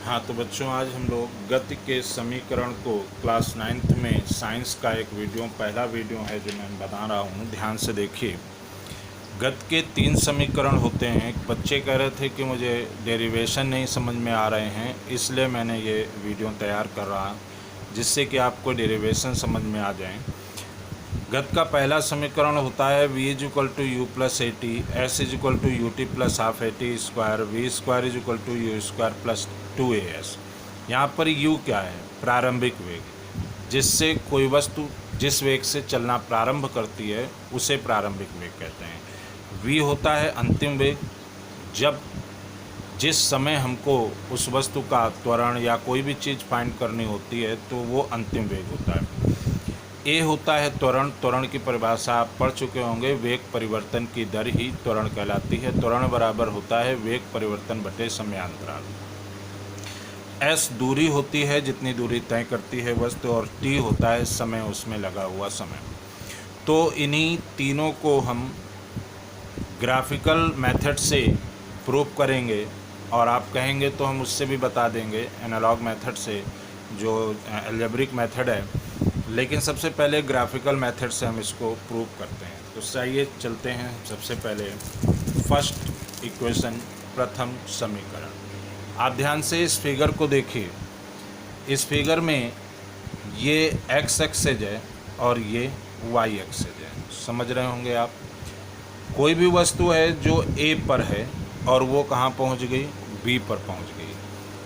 हाँ तो बच्चों, आज हम लोग गति के समीकरण को क्लास 9th में साइंस का एक वीडियो, पहला वीडियो है जो मैं बता रहा हूँ, ध्यान से देखिए। गति के 3 समीकरण होते हैं। एक बच्चे कह रहे थे कि मुझे डेरिवेशन नहीं समझ में आ रहे हैं, इसलिए मैंने ये वीडियो तैयार कर रहा, जिससे कि आपको डेरिवेशन समझ में आ जाए। गति का पहला समीकरण होता है v = u + at, s = ut + ½ at², v² = u² + 2as। यहाँ पर u क्या है? प्रारंभिक वेग, जिससे कोई वस्तु जिस वेग से चलना प्रारंभ करती है उसे प्रारंभिक वेग कहते हैं। v होता है अंतिम वेग, जिस समय हमको उस वस्तु का त्वरण या कोई भी चीज़ फाइंड करनी होती है तो वो अंतिम वेग होता है। ए होता है त्वरण की परिभाषा आप पढ़ चुके होंगे, वेग परिवर्तन की दर ही त्वरण कहलाती है। त्वरण बराबर होता है वेग परिवर्तन बटे समयांतराल। एस दूरी होती है जितनी दूरी तय करती है वस्तु, और टी होता है समय, उसमें लगा हुआ समय। तो इन्हीं तीनों को हम ग्राफिकल मेथड से प्रूफ करेंगे, और आप कहेंगे तो हम उससे भी बता देंगे एनालॉग मेथड से, जो अलजेब्रिक मेथड है। लेकिन सबसे पहले ग्राफिकल मेथड से हम इसको प्रूव करते हैं। तो चाहिए चलते हैं सबसे पहले फर्स्ट इक्वेशन, प्रथम समीकरण। आप ध्यान से इस फिगर को देखिए। इस फिगर में ये एक्स एक्सेज है और ये वाई एक्सेज है, समझ रहे होंगे आप। कोई भी वस्तु है जो ए पर है और वो कहाँ पहुँच गई? बी पर पहुँच गई।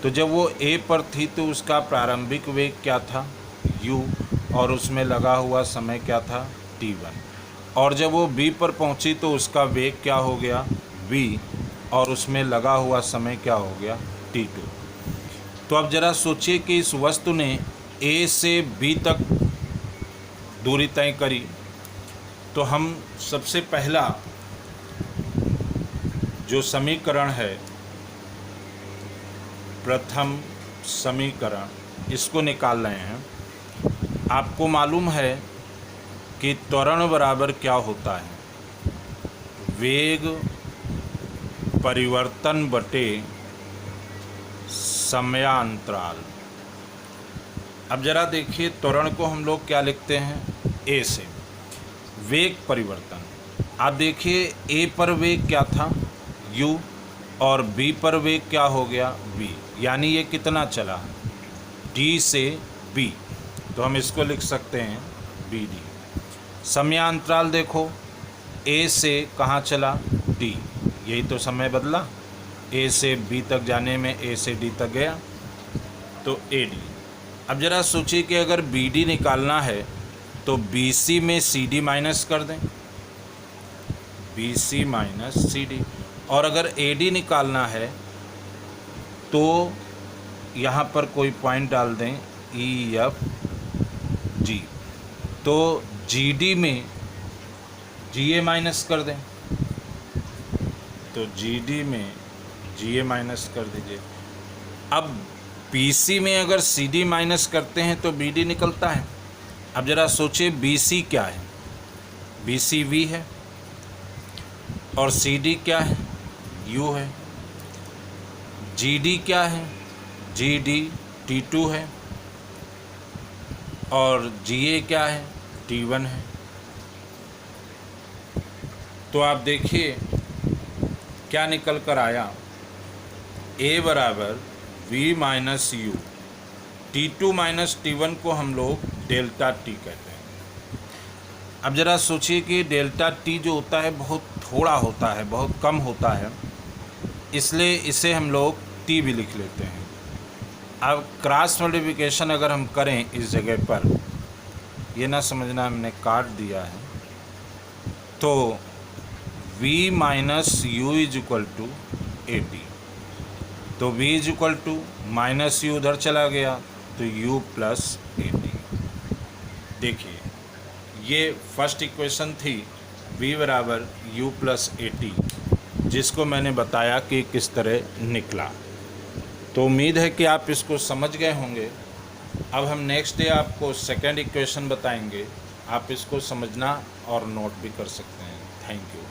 तो जब वो ए पर थी तो उसका प्रारंभिक वेग क्या था? u, और उसमें लगा हुआ समय क्या था? t1। और जब वो b पर पहुंची तो उसका वेग क्या हो गया? v, और उसमें लगा हुआ समय क्या हो गया? t2। तो अब ज़रा सोचिए कि इस वस्तु ने a से b तक दूरी तय करी, तो हम सबसे पहला जो समीकरण है, प्रथम समीकरण, इसको निकाल रहे हैं। आपको मालूम है कि त्वरण बराबर क्या होता है? वेग परिवर्तन बटे समयांतराल। अब जरा देखिए, त्वरण को हम लोग क्या लिखते हैं? ए से। वेग परिवर्तन, आप देखिए ए पर वेग क्या था? u, और b पर वेग क्या हो गया? v। यानी ये कितना चला? d से b, तो हम इसको लिख सकते हैं bd। समयांतराल देखो, a से कहाँ चला? d, यही तो समय बदला। a से b तक जाने में a से d तक गया, तो ad। अब ज़रा सोचिए कि अगर bd निकालना है तो bc में cd माइनस कर दें, bc माइनस cd। और अगर ad निकालना है तो यहाँ पर कोई पॉइंट डाल दें, EF G। तो GD में GA माइनस कर दें, तो GD में GA माइनस कर दीजिए। अब BC में अगर CD माइनस करते हैं तो BD निकलता है। अब ज़रा सोचिए BC क्या है? BC V है, और CD क्या है? U है। GD क्या है? GD T2 है, और GA क्या है? T1 है। तो आप देखिए क्या निकल कर आया? A बराबर V minus U, T2 minus T1 को हम लोग डेल्टा T कहते हैं। अब ज़रा सोचिए कि डेल्टा T जो होता है बहुत थोड़ा होता है, बहुत कम होता है, इसलिए इसे हम लोग T भी लिख लेते हैं। अब क्रॉस मल्टीप्लिकेशन अगर हम करें इस जगह पर, ये ना समझना हमने काट दिया है, तो v माइनस u = at। तो v = माइनस u उधर चला गया तो u प्लस at। देखिए ये फर्स्ट इक्वेशन थी, v बराबर u प्लस at, जिसको मैंने बताया कि किस तरह निकला। तो उम्मीद है कि आप इसको समझ गए होंगे। अब हम नेक्स्ट डे आपको सेकंड इक्वेशन बताएंगे, आप इसको समझना और नोट भी कर सकते हैं। Thank you.